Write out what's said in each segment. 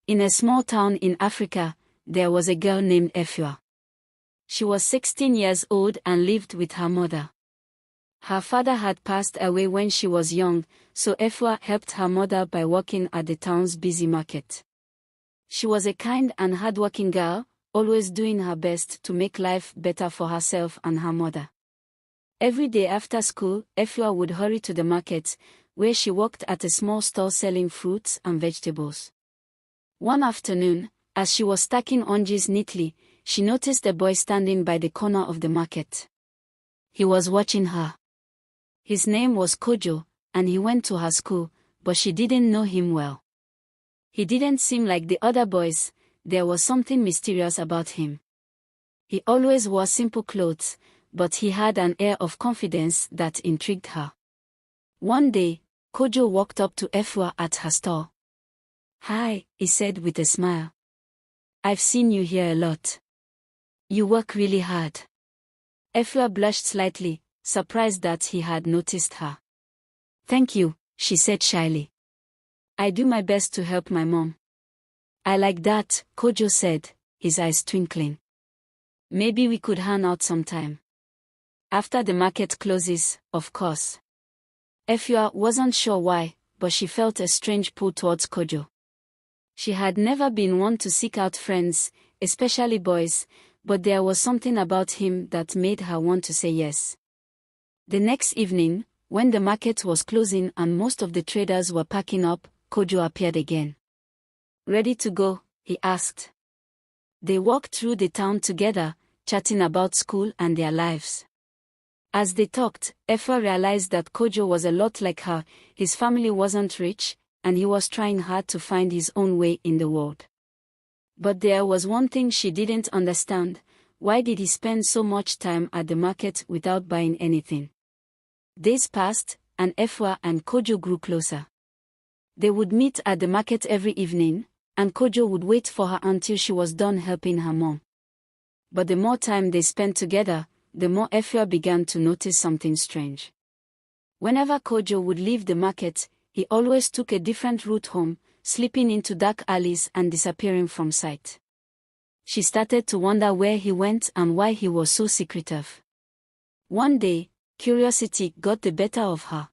In a small town in Africa, there was a girl named Efua. She was 16 years old and lived with her mother. Her father had passed away when she was young, so Efua helped her mother by working at the town's busy market. She was a kind and hardworking girl, always doing her best to make life better for herself and her mother. Every day after school, Efua would hurry to the market, where she worked at a small store selling fruits and vegetables. One afternoon, as she was stacking oranges neatly, she noticed a boy standing by the corner of the market. He was watching her. His name was Kojo, and he went to her school, but she didn't know him well. He didn't seem like the other boys. There was something mysterious about him. He always wore simple clothes, but he had an air of confidence that intrigued her. One day, Kojo walked up to Efua at her store. "Hi," he said with a smile. "I've seen you here a lot. You work really hard." Efua blushed slightly, surprised that he had noticed her. "Thank you," she said shyly. "I do my best to help my mom." "I like that," Kojo said, his eyes twinkling. "Maybe we could hang out sometime. After the market closes, of course." Efua wasn't sure why, but she felt a strange pull towards Kojo. She had never been one to seek out friends, especially boys, but there was something about him that made her want to say yes. The next evening, when the market was closing and most of the traders were packing up, Kojo appeared again. "Ready to go?" he asked. They walked through the town together, chatting about school and their lives. As they talked, Efua realized that Kojo was a lot like her. His family wasn't rich, and he was trying hard to find his own way in the world. But there was one thing she didn't understand: why did he spend so much time at the market without buying anything? Days passed, and Efua and Kojo grew closer. They would meet at the market every evening, and Kojo would wait for her until she was done helping her mom. But the more time they spent together, the more Efua began to notice something strange. Whenever Kojo would leave the market, he always took a different route home, slipping into dark alleys and disappearing from sight. She started to wonder where he went and why he was so secretive. One day, curiosity got the better of her.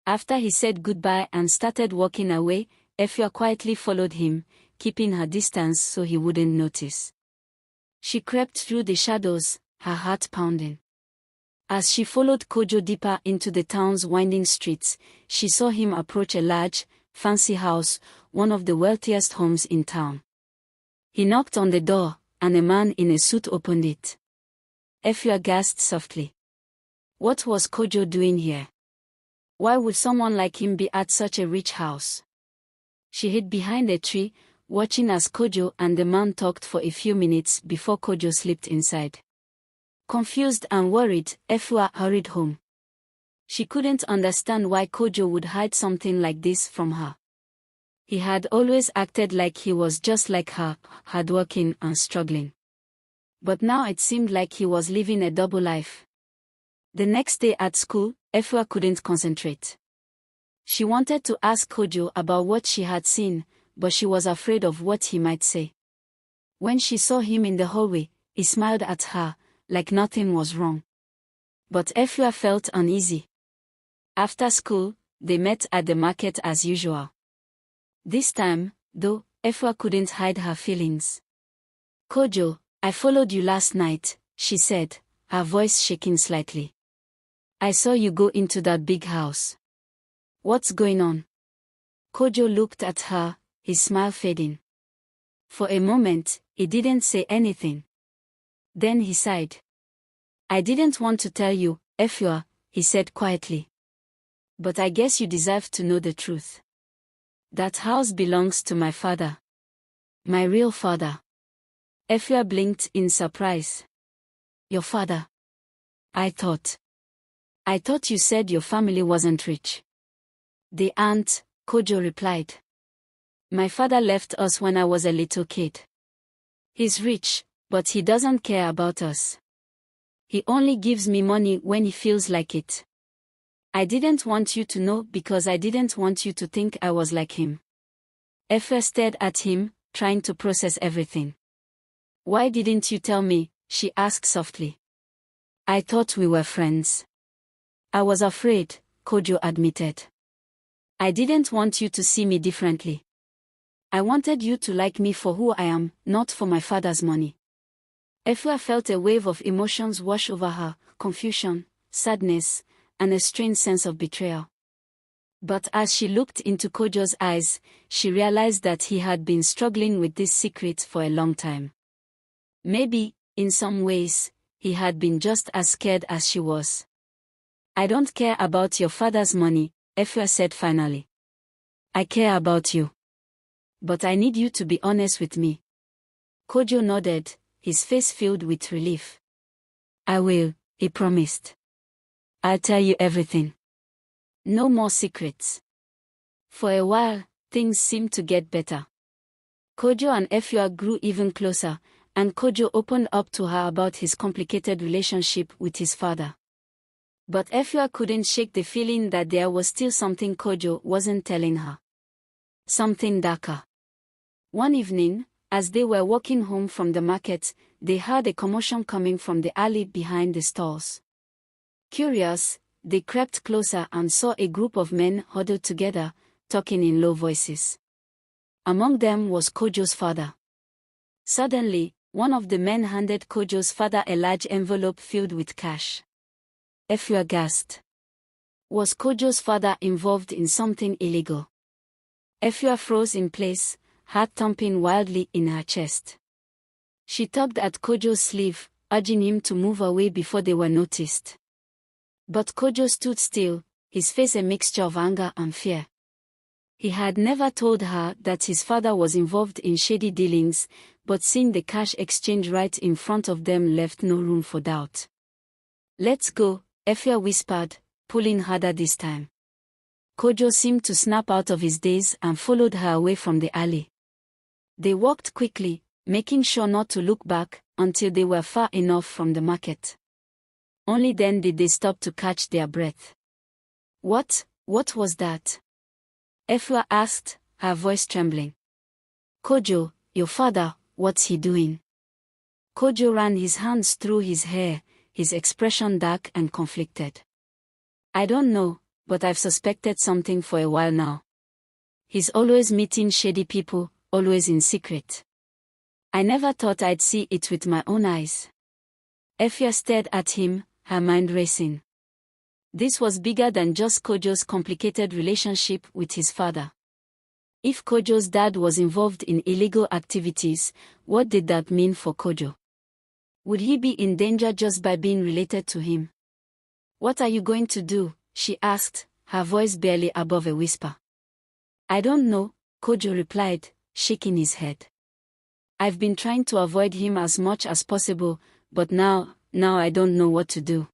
After he said goodbye and started walking away, Efua quietly followed him, keeping her distance so he wouldn't notice. She crept through the shadows, her heart pounding. As she followed Kojo deeper into the town's winding streets, she saw him approach a large, fancy house, one of the wealthiest homes in town. He knocked on the door, and a man in a suit opened it. Efua gasped softly. What was Kojo doing here? Why would someone like him be at such a rich house? She hid behind a tree, watching as Kojo and the man talked for a few minutes before Kojo slipped inside. Confused and worried, Efua hurried home. She couldn't understand why Kojo would hide something like this from her. He had always acted like he was just like her, hardworking and struggling. But now it seemed like he was living a double life. The next day at school, Efua couldn't concentrate. She wanted to ask Kojo about what she had seen, but she was afraid of what he might say. When she saw him in the hallway, he smiled at her, like nothing was wrong. But Efua felt uneasy. After school, they met at the market as usual. This time, though, Efua couldn't hide her feelings. "Kojo, I followed you last night," she said, her voice shaking slightly. "I saw you go into that big house. What's going on?" Kojo looked at her, his smile fading. For a moment, he didn't say anything. Then he sighed. "I didn't want to tell you, Efua," he said quietly. "But I guess you deserve to know the truth. That house belongs to my father. My real father." Efua blinked in surprise. "Your father? I thought you said your family wasn't rich." "They aren't," Kojo replied. "My father left us when I was a little kid. He's rich, but he doesn't care about us. He only gives me money when he feels like it. I didn't want you to know because I didn't want you to think I was like him." Efua stared at him, trying to process everything. "Why didn't you tell me?" she asked softly. "I thought we were friends." "I was afraid," Kojo admitted. "I didn't want you to see me differently. I wanted you to like me for who I am, not for my father's money." Efua felt a wave of emotions wash over her: confusion, sadness, and a strange sense of betrayal. But as she looked into Kojo's eyes, she realized that he had been struggling with this secret for a long time. Maybe, in some ways, he had been just as scared as she was. "I don't care about your father's money," Efua said finally. "I care about you. But I need you to be honest with me." Kojo nodded, his face filled with relief. "I will," he promised. "I'll tell you everything. No more secrets." For a while, things seemed to get better. Kojo and Efua grew even closer, and Kojo opened up to her about his complicated relationship with his father. But Efua couldn't shake the feeling that there was still something Kojo wasn't telling her. Something darker. One evening, as they were walking home from the market, they heard a commotion coming from the alley behind the stalls. Curious, they crept closer and saw a group of men huddled together, talking in low voices. Among them was Kojo's father. Suddenly, one of the men handed Kojo's father a large envelope filled with cash. Efua gasped. Was Kojo's father involved in something illegal? Efua froze in place, heart thumping wildly in her chest. She tugged at Kojo's sleeve, urging him to move away before they were noticed. But Kojo stood still, his face a mixture of anger and fear. He had never told her that his father was involved in shady dealings, but seeing the cash exchange right in front of them left no room for doubt. "Let's go," Efua whispered, pulling harder this time. Kojo seemed to snap out of his daze and followed her away from the alley. They walked quickly, making sure not to look back, until they were far enough from the market. Only then did they stop to catch their breath. What was that?" Efua asked, her voice trembling. "Kojo, your father, what's he doing?" Kojo ran his hands through his hair, his expression dark and conflicted. "I don't know, but I've suspected something for a while now. He's always meeting shady people, always in secret. I never thought I'd see it with my own eyes." Efua stared at him, her mind racing. This was bigger than just Kojo's complicated relationship with his father. If Kojo's dad was involved in illegal activities, what did that mean for Kojo? Would he be in danger just by being related to him? "What are you going to do?" she asked, her voice barely above a whisper. "I don't know," Kojo replied, shaking his head. "I've been trying to avoid him as much as possible, but now I don't know what to do.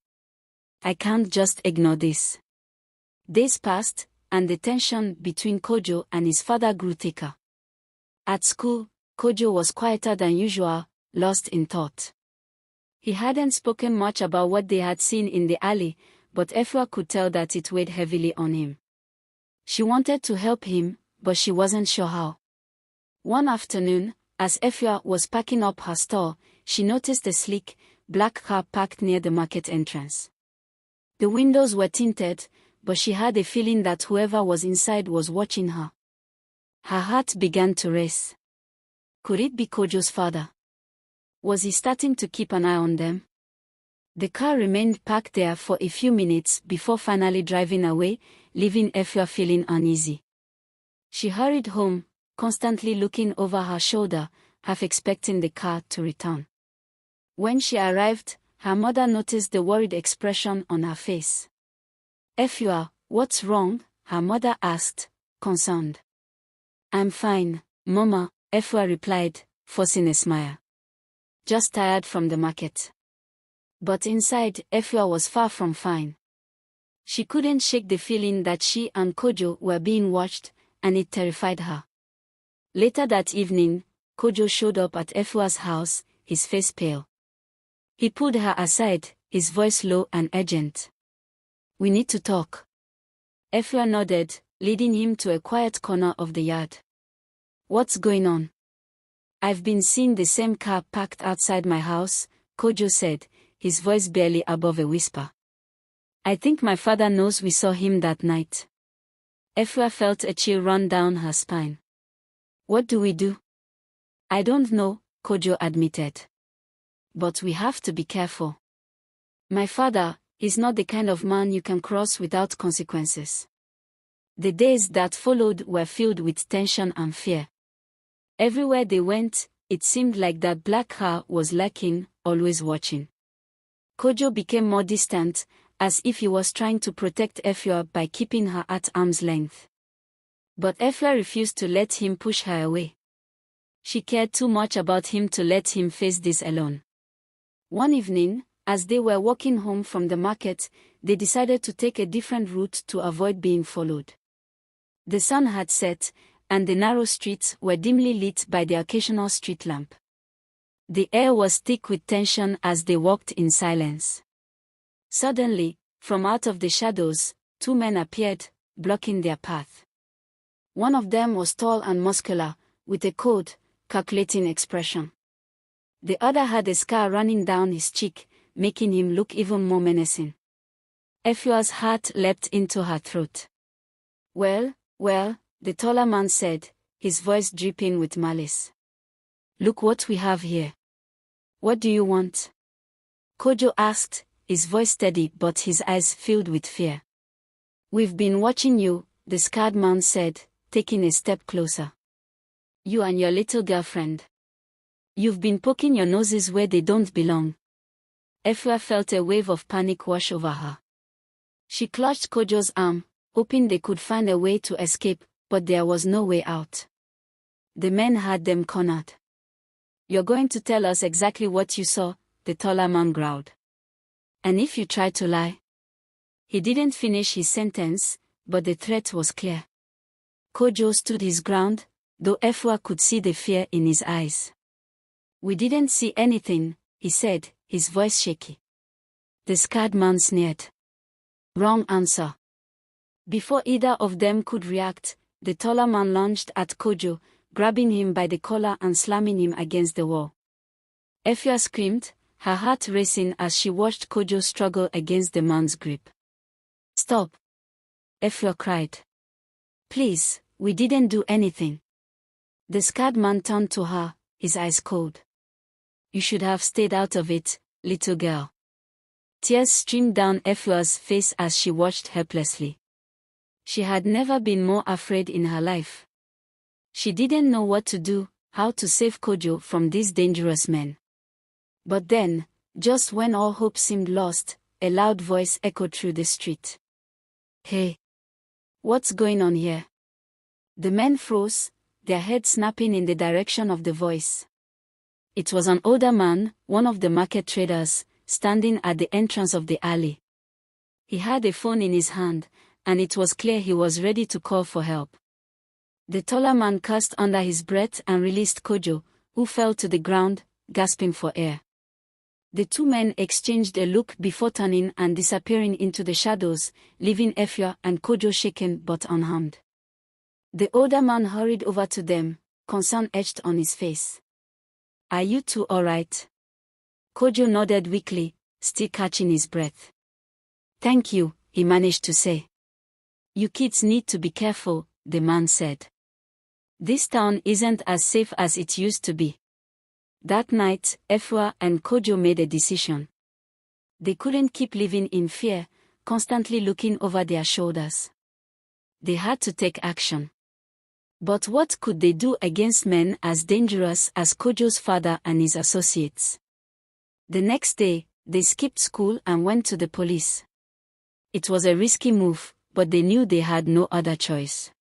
I can't just ignore this." Days passed, and the tension between Kojo and his father grew thicker. At school, Kojo was quieter than usual, lost in thought. He hadn't spoken much about what they had seen in the alley, but Efua could tell that it weighed heavily on him. She wanted to help him, but she wasn't sure how. One afternoon, as Efua was packing up her store, she noticed a sleek, black car parked near the market entrance. The windows were tinted, but she had a feeling that whoever was inside was watching her. Her heart began to race. Could it be Kojo's father? Was he starting to keep an eye on them? The car remained parked there for a few minutes before finally driving away, leaving Efua feeling uneasy. She hurried home, constantly looking over her shoulder, half expecting the car to return. When she arrived, her mother noticed the worried expression on her face. "Efua, what's wrong?" her mother asked, concerned. "I'm fine, Mama," Efua replied, forcing a smile. "Just tired from the market." But inside, Efua was far from fine. She couldn't shake the feeling that she and Kojo were being watched, and it terrified her. Later that evening, Kojo showed up at Efua's house, his face pale. He pulled her aside, his voice low and urgent. "We need to talk." Efua nodded, leading him to a quiet corner of the yard. What's going on? I've been seeing the same car parked outside my house, Kojo said, his voice barely above a whisper. I think my father knows we saw him that night. Efua felt a chill run down her spine. What do we do? I don't know, Kojo admitted. But we have to be careful. My father is not the kind of man you can cross without consequences. The days that followed were filled with tension and fear. Everywhere they went, it seemed like that black car was lurking, always watching. Kojo became more distant, as if he was trying to protect Efua by keeping her at arm's length. But Efua refused to let him push her away. She cared too much about him to let him face this alone. One evening, as they were walking home from the market, they decided to take a different route to avoid being followed. The sun had set, and the narrow streets were dimly lit by the occasional street lamp. The air was thick with tension as they walked in silence. Suddenly, from out of the shadows, two men appeared, blocking their path. One of them was tall and muscular, with a cold, calculating expression. The other had a scar running down his cheek, making him look even more menacing. Efua's heart leapt into her throat. Well, the taller man said, his voice dripping with malice. Look what we have here. What do you want? Kojo asked, his voice steady but his eyes filled with fear. We've been watching you, the scarred man said, taking a step closer. You and your little girlfriend. You've been poking your noses where they don't belong. Efua felt a wave of panic wash over her. She clutched Kojo's arm, hoping they could find a way to escape, but there was no way out. The men had them cornered. You're going to tell us exactly what you saw, the taller man growled. And if you try to lie? He didn't finish his sentence, but the threat was clear. Kojo stood his ground, though Efua could see the fear in his eyes. We didn't see anything, he said, his voice shaky. The scarred man sneered. Wrong answer. Before either of them could react, the taller man lunged at Kojo, grabbing him by the collar and slamming him against the wall. Efua screamed, her heart racing as she watched Kojo struggle against the man's grip. Stop! Efua cried. Please, we didn't do anything. The scarred man turned to her, his eyes cold. You should have stayed out of it, little girl. Tears streamed down Efua's face as she watched helplessly. She had never been more afraid in her life. She didn't know what to do, how to save Kojo from these dangerous men. But then, just when all hope seemed lost, a loud voice echoed through the street. Hey! What's going on here? The men froze, their heads snapping in the direction of the voice. It was an older man, one of the market traders, standing at the entrance of the alley. He had a phone in his hand, and it was clear he was ready to call for help. The taller man cursed under his breath and released Kojo, who fell to the ground, gasping for air. The two men exchanged a look before turning and disappearing into the shadows, leaving Efua and Kojo shaken but unharmed. The older man hurried over to them, concern etched on his face. Are you two all right? Kojo nodded weakly, still catching his breath. Thank you, he managed to say. You kids need to be careful, the man said. This town isn't as safe as it used to be. That night, Efua and Kojo made a decision. They couldn't keep living in fear, constantly looking over their shoulders. They had to take action. But what could they do against men as dangerous as Kojo's father and his associates? The next day, they skipped school and went to the police. It was a risky move, but they knew they had no other choice.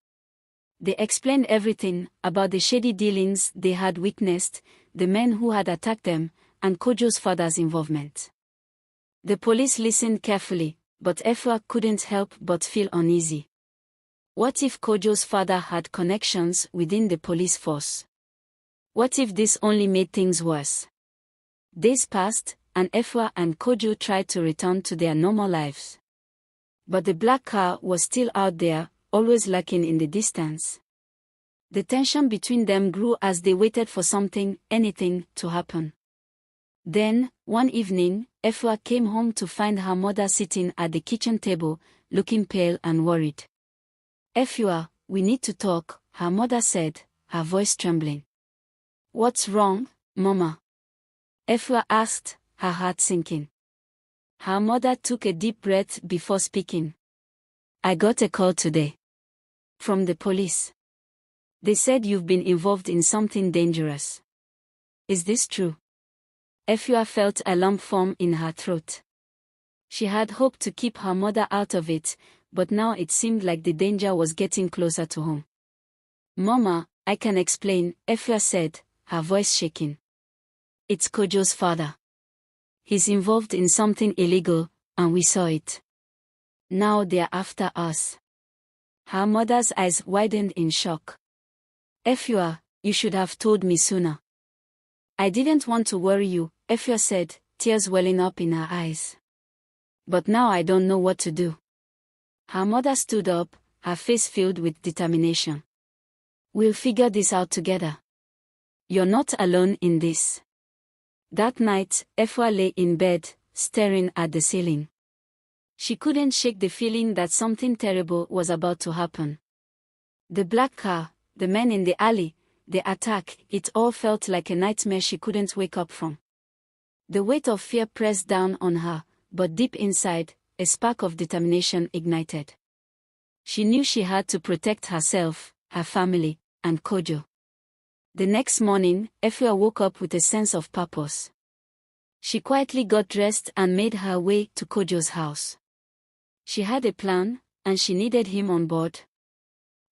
They explained everything about the shady dealings they had witnessed, the men who had attacked them, and Kojo's father's involvement. The police listened carefully, but Efua couldn't help but feel uneasy. What if Kojo's father had connections within the police force? What if this only made things worse? Days passed, and Efua and Kojo tried to return to their normal lives. But the black car was still out there, always lurking in the distance. The tension between them grew as they waited for something, anything, to happen. Then, one evening, Efua came home to find her mother sitting at the kitchen table, looking pale and worried. "Efua, we need to talk," her mother said, her voice trembling. "What's wrong, Mama?" Efua asked, her heart sinking. Her mother took a deep breath before speaking. "I got a call today. From the police. They said you've been involved in something dangerous. Is this true?" Efua felt a lump form in her throat. She had hoped to keep her mother out of it, but now it seemed like the danger was getting closer to home. "Mama, I can explain," Efua said, her voice shaking. "It's Kojo's father. He's involved in something illegal, and we saw it. Now they're after us." Her mother's eyes widened in shock. "Efua, you should have told me sooner." "I didn't want to worry you," Efua said, tears welling up in her eyes. "But now I don't know what to do." Her mother stood up, her face filled with determination. "We'll figure this out together. You're not alone in this." That night, Efua lay in bed, staring at the ceiling. She couldn't shake the feeling that something terrible was about to happen. The black car, the men in the alley, the attack, it all felt like a nightmare she couldn't wake up from. The weight of fear pressed down on her, but deep inside, a spark of determination ignited. She knew she had to protect herself, her family, and Kojo. The next morning, Efua woke up with a sense of purpose. She quietly got dressed and made her way to Kojo's house. She had a plan, and she needed him on board.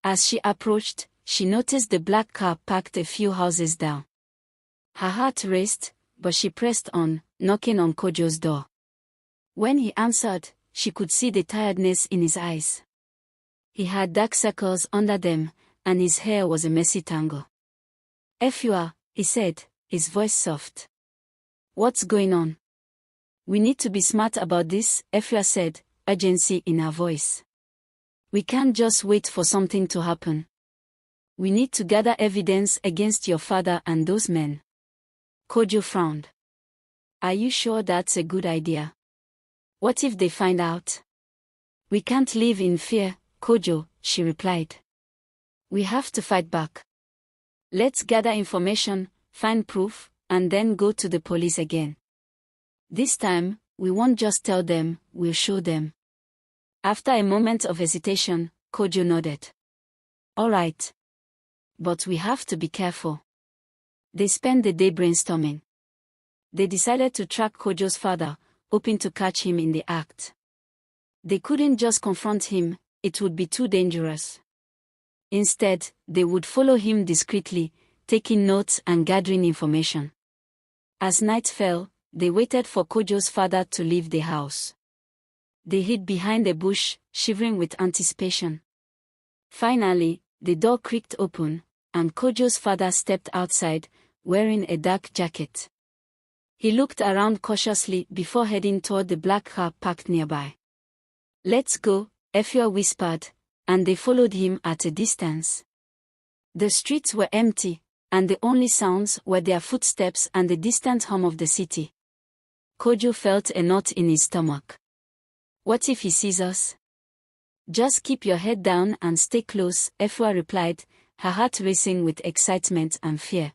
As she approached, she noticed the black car parked a few houses down. Her heart raced, but she pressed on, knocking on Kojo's door. When he answered, she could see the tiredness in his eyes. He had dark circles under them, and his hair was a messy tangle. "Efua," he said, his voice soft. "What's going on?" "We need to be smart about this," Efua said, urgency in her voice. "We can't just wait for something to happen. We need to gather evidence against your father and those men." Kojo frowned. "Are you sure that's a good idea? What if they find out?" "We can't live in fear, Kojo," she replied. "We have to fight back. Let's gather information, find proof, and then go to the police again. This time, we won't just tell them, we'll show them." After a moment of hesitation, Kojo nodded. "All right. But we have to be careful." They spent the day brainstorming. They decided to track Kojo's father, hoping to catch him in the act. They couldn't just confront him, it would be too dangerous. Instead, they would follow him discreetly, taking notes and gathering information. As night fell, they waited for Kojo's father to leave the house. They hid behind a bush, shivering with anticipation. Finally, the door creaked open, and Kojo's father stepped outside, wearing a dark jacket. He looked around cautiously before heading toward the black car parked nearby. "Let's go," Efua whispered, and they followed him at a distance. The streets were empty, and the only sounds were their footsteps and the distant hum of the city. Kojo felt a knot in his stomach. "What if he sees us?" "Just keep your head down and stay close," Efua replied, her heart racing with excitement and fear.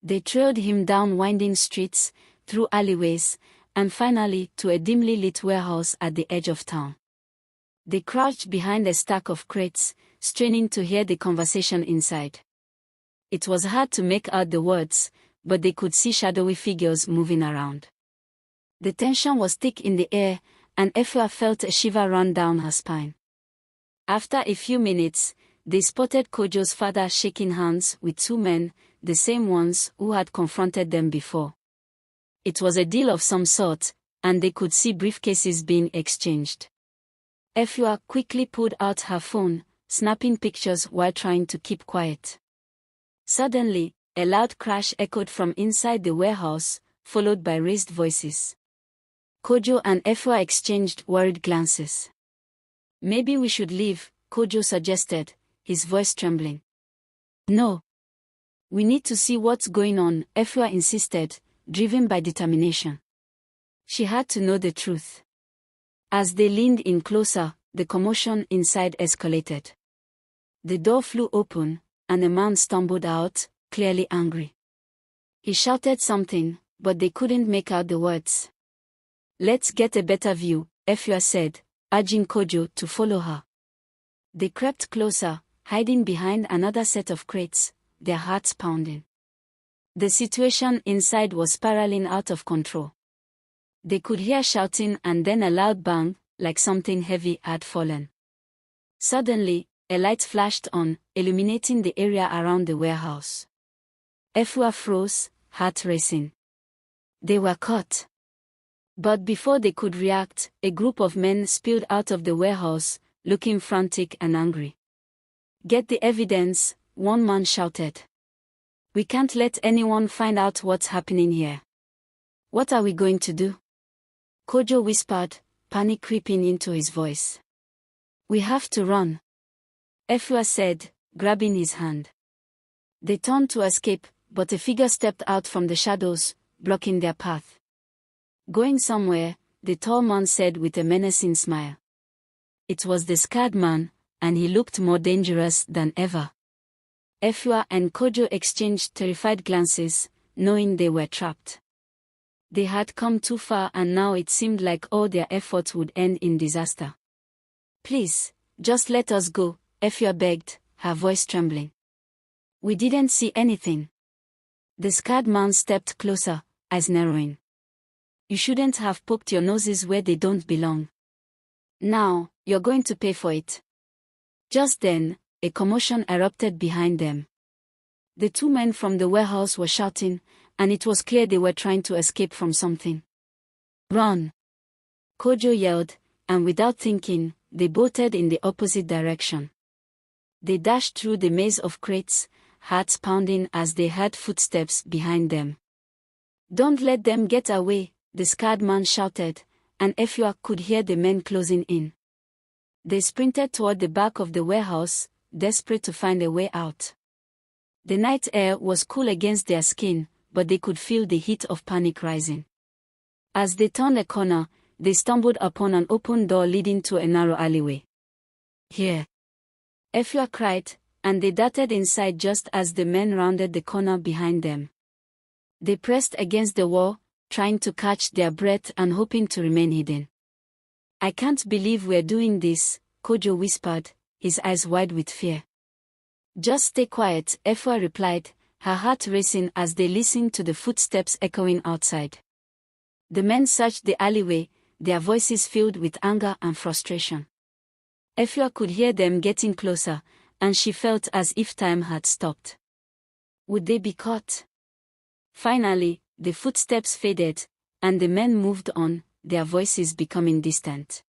They trailed him down winding streets, through alleyways, and finally to a dimly lit warehouse at the edge of town. They crouched behind a stack of crates, straining to hear the conversation inside. It was hard to make out the words, but they could see shadowy figures moving around. The tension was thick in the air, and Efua felt a shiver run down her spine. After a few minutes, they spotted Kojo's father shaking hands with two men, the same ones who had confronted them before. It was a deal of some sort, and they could see briefcases being exchanged. Efua quickly pulled out her phone, snapping pictures while trying to keep quiet. Suddenly, a loud crash echoed from inside the warehouse, followed by raised voices. Kojo and Efua exchanged worried glances. "Maybe we should leave," Kojo suggested, his voice trembling. No. We need to see what's going on, Efua insisted, driven by determination. She had to know the truth. As they leaned in closer, the commotion inside escalated. The door flew open, and a man stumbled out, clearly angry. He shouted something, but they couldn't make out the words. Let's get a better view, Efua said, urging Kojo to follow her. They crept closer, hiding behind another set of crates, their hearts pounding. The situation inside was spiraling out of control. They could hear shouting and then a loud bang, like something heavy had fallen. Suddenly, a light flashed on, illuminating the area around the warehouse. Efua froze, heart racing. They were caught. But before they could react, a group of men spilled out of the warehouse, looking frantic and angry. Get the evidence, one man shouted. We can't let anyone find out what's happening here. What are we going to do? Kojo whispered, panic creeping into his voice. We have to run. Efua said, grabbing his hand. They turned to escape, but a figure stepped out from the shadows, blocking their path. Going somewhere, the tall man said with a menacing smile. It was the scarred man, and he looked more dangerous than ever. Efua and Kojo exchanged terrified glances, knowing they were trapped. They had come too far and now it seemed like all their efforts would end in disaster. Please, just let us go, Efua begged, her voice trembling. We didn't see anything. The scarred man stepped closer, eyes narrowing. You shouldn't have poked your noses where they don't belong. Now, you're going to pay for it. Just then, a commotion erupted behind them. The two men from the warehouse were shouting, and it was clear they were trying to escape from something. Run! Kojo yelled, and without thinking, they bolted in the opposite direction. They dashed through the maze of crates, hearts pounding as they heard footsteps behind them. Don't let them get away, the scarred man shouted, and Efua could hear the men closing in. They sprinted toward the back of the warehouse, desperate to find a way out. The night air was cool against their skin, but they could feel the heat of panic rising. As they turned a corner, they stumbled upon an open door leading to a narrow alleyway. Here! Efua cried, and they darted inside just as the men rounded the corner behind them. They pressed against the wall, trying to catch their breath and hoping to remain hidden. I can't believe we're doing this, Kojo whispered, his eyes wide with fear. Just stay quiet, Efua replied, her heart racing as they listened to the footsteps echoing outside. The men searched the alleyway, their voices filled with anger and frustration. Efua could hear them getting closer, and she felt as if time had stopped. Would they be caught? Finally, the footsteps faded, and the men moved on, their voices becoming distant.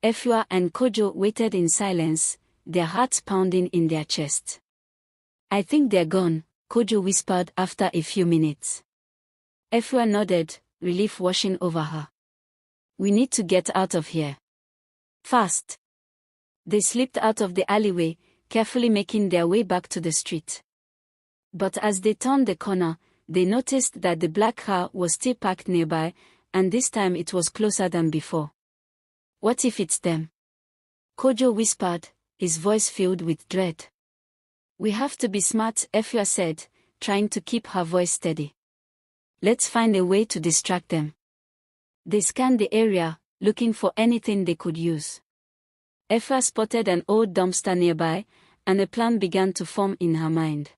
Efua and Kojo waited in silence, their hearts pounding in their chests. I think they're gone, Kojo whispered after a few minutes. Efua nodded, relief washing over her. We need to get out of here. Fast. They slipped out of the alleyway, carefully making their way back to the street. But as they turned the corner, they noticed that the black car was still parked nearby, and this time it was closer than before. What if it's them? Kojo whispered, his voice filled with dread. We have to be smart, Efua said, trying to keep her voice steady. Let's find a way to distract them. They scanned the area, looking for anything they could use. Efua spotted an old dumpster nearby, and a plan began to form in her mind.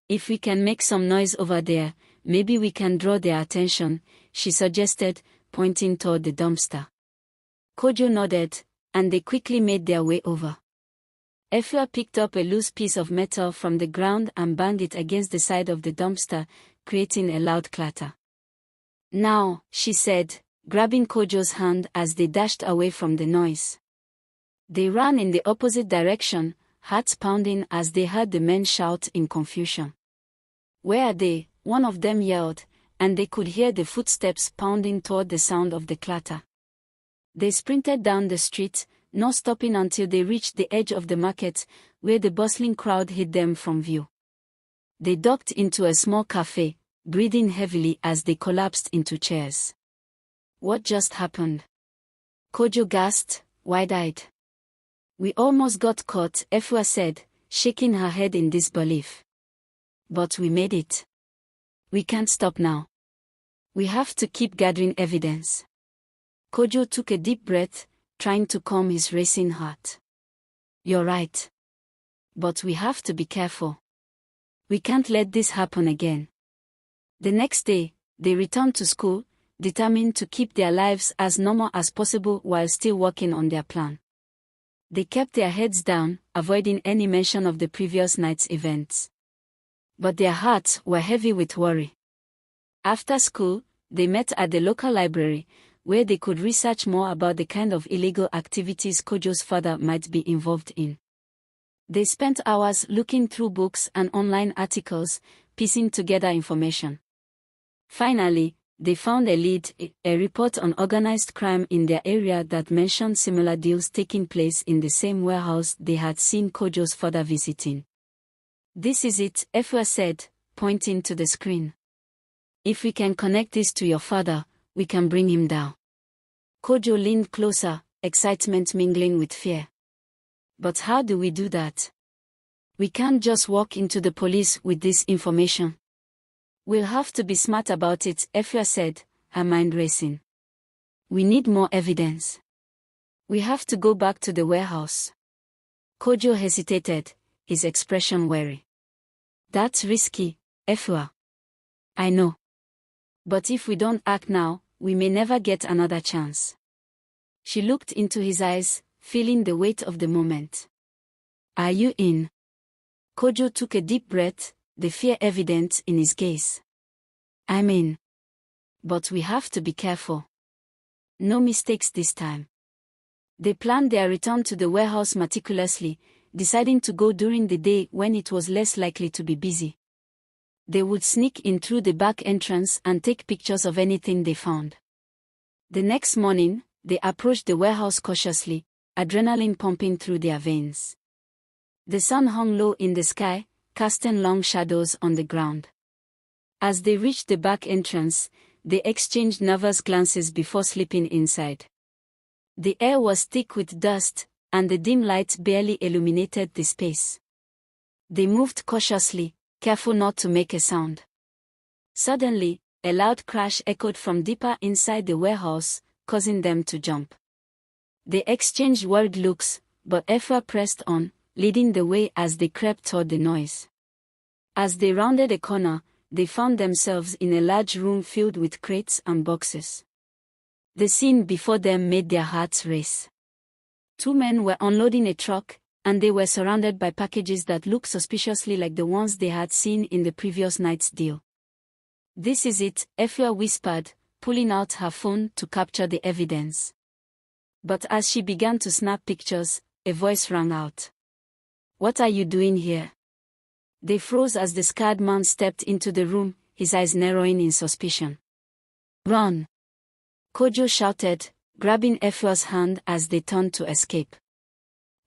If we can make some noise over there, maybe we can draw their attention, she suggested, pointing toward the dumpster. Kojo nodded, and they quickly made their way over. Efua picked up a loose piece of metal from the ground and banged it against the side of the dumpster, creating a loud clatter. Now, she said, grabbing Kojo's hand as they dashed away from the noise. They ran in the opposite direction, hearts pounding as they heard the men shout in confusion. Where are they? One of them yelled, and they could hear the footsteps pounding toward the sound of the clatter. They sprinted down the street, not stopping until they reached the edge of the market, where the bustling crowd hid them from view. They ducked into a small cafe, breathing heavily as they collapsed into chairs. What just happened? Kojo gasped, wide-eyed. We almost got caught, Efua said, shaking her head in disbelief. But we made it. We can't stop now. We have to keep gathering evidence. Kojo took a deep breath, trying to calm his racing heart. You're right. But we have to be careful. We can't let this happen again. The next day, they returned to school, determined to keep their lives as normal as possible while still working on their plan. They kept their heads down, avoiding any mention of the previous night's events. But their hearts were heavy with worry. After school, they met at the local library, where they could research more about the kind of illegal activities Kojo's father might be involved in. They spent hours looking through books and online articles, piecing together information. Finally, they found a lead, a report on organized crime in their area that mentioned similar deals taking place in the same warehouse they had seen Kojo's father visiting. This is it, Efua said, pointing to the screen. If we can connect this to your father, we can bring him down. Kojo leaned closer, excitement mingling with fear. But how do we do that? We can't just walk into the police with this information. We'll have to be smart about it, Efua said, her mind racing. We need more evidence. We have to go back to the warehouse. Kojo hesitated, his expression wary. That's risky, Efua. I know. But if we don't act now, we may never get another chance. She looked into his eyes, feeling the weight of the moment. Are you in? Kojo took a deep breath, the fear evident in his gaze. I'm in. But we have to be careful. No mistakes this time. They planned their return to the warehouse meticulously, deciding to go during the day when it was less likely to be busy. They would sneak in through the back entrance and take pictures of anything they found. The next morning, they approached the warehouse cautiously, adrenaline pumping through their veins. The sun hung low in the sky, casting long shadows on the ground. As they reached the back entrance, they exchanged nervous glances before slipping inside. The air was thick with dust, and the dim light barely illuminated the space. They moved cautiously, careful not to make a sound. Suddenly, a loud crash echoed from deeper inside the warehouse, causing them to jump. They exchanged worried looks, but Efua pressed on, leading the way as they crept toward the noise. As they rounded a corner, they found themselves in a large room filled with crates and boxes. The scene before them made their hearts race. Two men were unloading a truck, and they were surrounded by packages that looked suspiciously like the ones they had seen in the previous night's deal. This is it, Efua whispered, pulling out her phone to capture the evidence. But as she began to snap pictures, a voice rang out. What are you doing here? They froze as the scarred man stepped into the room, his eyes narrowing in suspicion. Run! Kojo shouted, grabbing Efua's hand as they turned to escape.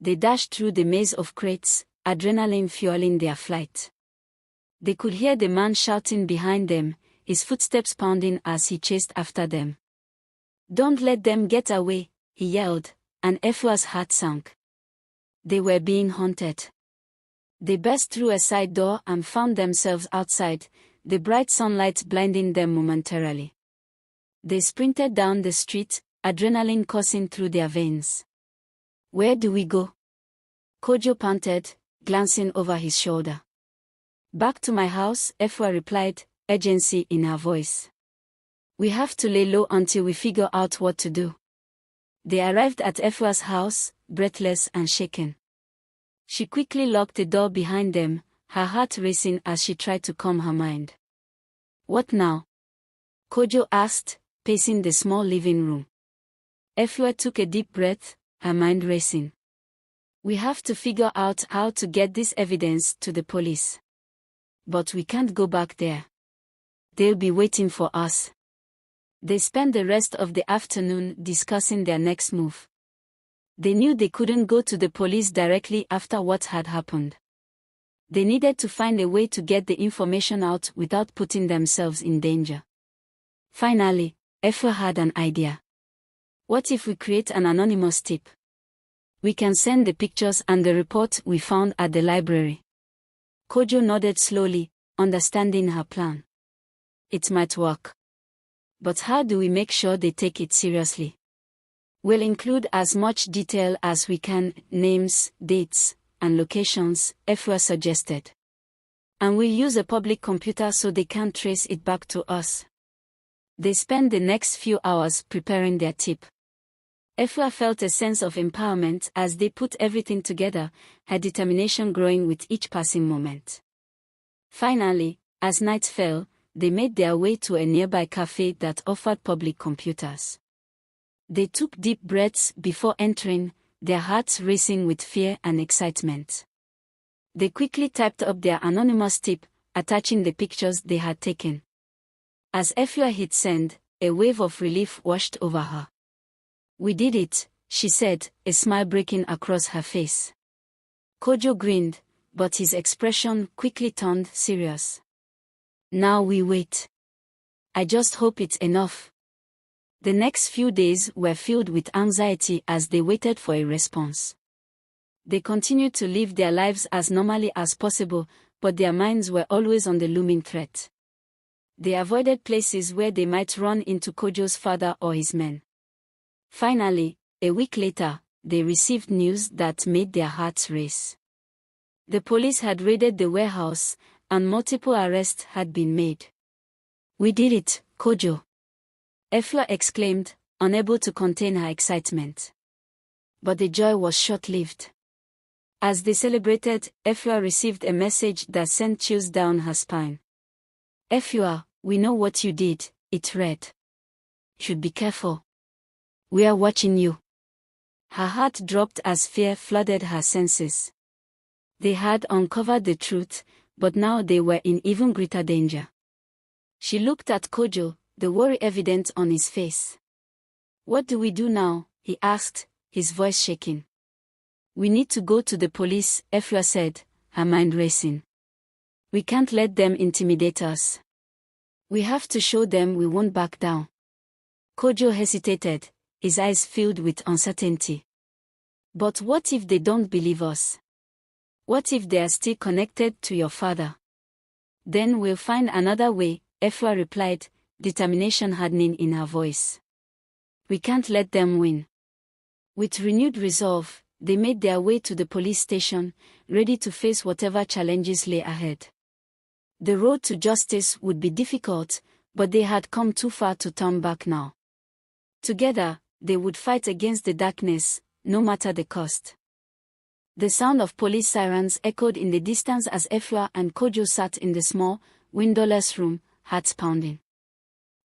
They dashed through the maze of crates, adrenaline fueling their flight. They could hear the man shouting behind them, his footsteps pounding as he chased after them. Don't let them get away, he yelled, and Efua's heart sank. They were being hunted. They burst through a side door and found themselves outside, the bright sunlight blinding them momentarily. They sprinted down the street, adrenaline coursing through their veins. Where do we go? Kojo panted, glancing over his shoulder. Back to my house, Efua replied, urgency in her voice. We have to lay low until we figure out what to do. They arrived at Efua's house, breathless and shaken. She quickly locked the door behind them, her heart racing as she tried to calm her mind. What now? Kojo asked, pacing the small living room. Efua took a deep breath, her mind racing. We have to figure out how to get this evidence to the police. But we can't go back there. They'll be waiting for us. They spent the rest of the afternoon discussing their next move. They knew they couldn't go to the police directly after what had happened. They needed to find a way to get the information out without putting themselves in danger. Finally, Efua had an idea. What if we create an anonymous tip? We can send the pictures and the report we found at the library. Kojo nodded slowly, understanding her plan. It might work. But how do we make sure they take it seriously? We'll include as much detail as we can, names, dates, and locations, Efua suggested. And we'll use a public computer so they can't trace it back to us. They spent the next few hours preparing their tip. Efua felt a sense of empowerment as they put everything together, her determination growing with each passing moment. Finally, as night fell, they made their way to a nearby cafe that offered public computers. They took deep breaths before entering, their hearts racing with fear and excitement. They quickly typed up their anonymous tip, attaching the pictures they had taken. As Efua hit send, a wave of relief washed over her. "We did it," she said, a smile breaking across her face. Kojo grinned, but his expression quickly turned serious. "Now we wait. I just hope it's enough." The next few days were filled with anxiety as they waited for a response. They continued to live their lives as normally as possible, but their minds were always on the looming threat. They avoided places where they might run into Kojo's father or his men. Finally, a week later, they received news that made their hearts race. The police had raided the warehouse, and multiple arrests had been made. "We did it, Kojo!" Efua exclaimed, unable to contain her excitement. But the joy was short-lived. As they celebrated, Efua received a message that sent chills down her spine. "Efua, we know what you did," it read. "Should be careful. We are watching you." Her heart dropped as fear flooded her senses. They had uncovered the truth, but now they were in even greater danger. She looked at Kojo, the worry evident on his face. "What do we do now?" he asked, his voice shaking. "We need to go to the police," Efua said, her mind racing. "We can't let them intimidate us. We have to show them we won't back down." Kojo hesitated, his eyes filled with uncertainty. "But what if they don't believe us? What if they are still connected to your father?" "Then we'll find another way," Efua replied, determination hardening in her voice. "We can't let them win." With renewed resolve, they made their way to the police station, ready to face whatever challenges lay ahead. The road to justice would be difficult, but they had come too far to turn back now. Together, they would fight against the darkness, no matter the cost. The sound of police sirens echoed in the distance as Efua and Kojo sat in the small, windowless room, hearts pounding.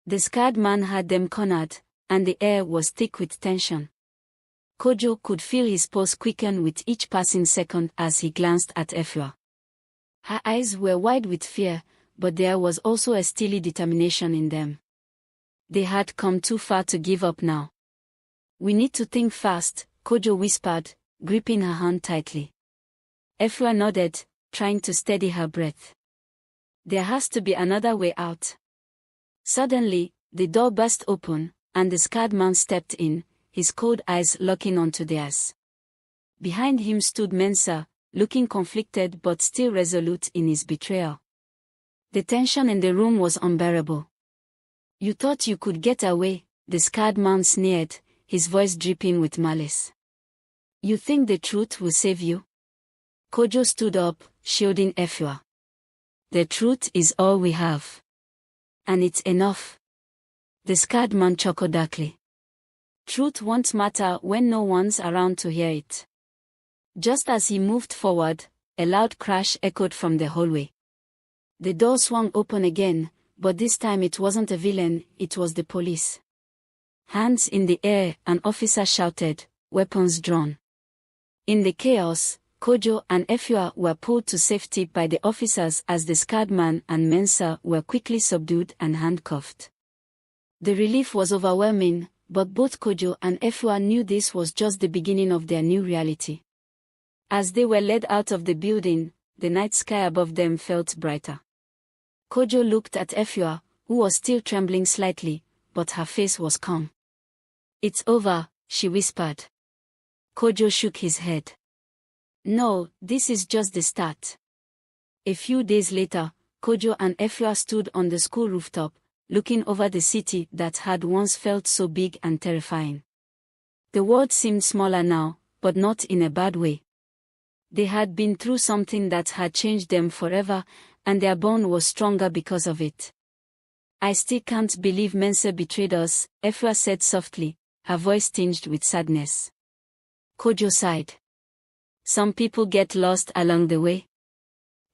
The scarred man had them cornered, and the air was thick with tension. Kojo could feel his pulse quicken with each passing second as he glanced at Efua. Her eyes were wide with fear, but there was also a steely determination in them. They had come too far to give up now. "We need to think fast," Kojo whispered, gripping her hand tightly. Efua nodded, trying to steady her breath. "There has to be another way out." Suddenly, the door burst open, and the scarred man stepped in, his cold eyes locking onto theirs. Behind him stood Mensa, looking conflicted but still resolute in his betrayal. The tension in the room was unbearable. "You thought you could get away," the scarred man sneered, his voice dripping with malice. "You think the truth will save you?" Kojo stood up, shielding Efua. "The truth is all we have. And it's enough." The scarred man chuckled darkly. "Truth won't matter when no one's around to hear it." Just as he moved forward, a loud crash echoed from the hallway. The door swung open again, but this time it wasn't a villain, it was the police. Hands in the air, an officer shouted, weapons drawn. In the chaos, Kojo and Efua were pulled to safety by the officers as the scarred man and Mensa were quickly subdued and handcuffed. The relief was overwhelming, But both Kojo and Efua knew this was just the beginning of their new reality. As they were led out of the building, the night sky above them felt brighter. Kojo looked at Efua, who was still trembling slightly, but her face was calm. "It's over," she whispered. Kojo shook his head. "No, this is just the start." A few days later, Kojo and Efua stood on the school rooftop, looking over the city that had once felt so big and terrifying. The world seemed smaller now, but not in a bad way. They had been through something that had changed them forever, and their bond was stronger because of it. "I still can't believe Mensa betrayed us," Efua said softly, her voice tinged with sadness. Kojo sighed. "Some people get lost along the way.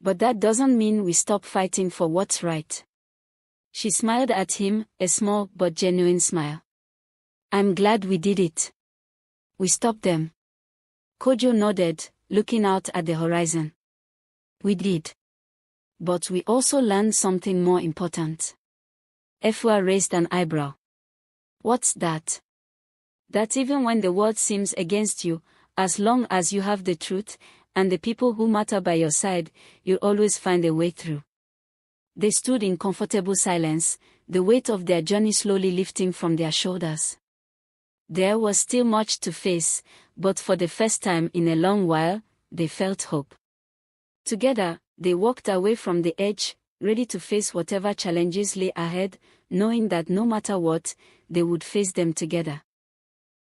But that doesn't mean we stop fighting for what's right." She smiled at him, a small but genuine smile. "I'm glad we did it. We stopped them." Kojo nodded, looking out at the horizon. "We did. But we also learned something more important." Efua raised an eyebrow. "What's that?" "That even when the world seems against you, as long as you have the truth, and the people who matter by your side, you'll always find a way through." They stood in comfortable silence, the weight of their journey slowly lifting from their shoulders. There was still much to face, but for the first time in a long while, they felt hope. Together, they walked away from the edge, ready to face whatever challenges lay ahead, knowing that no matter what, they would face them together.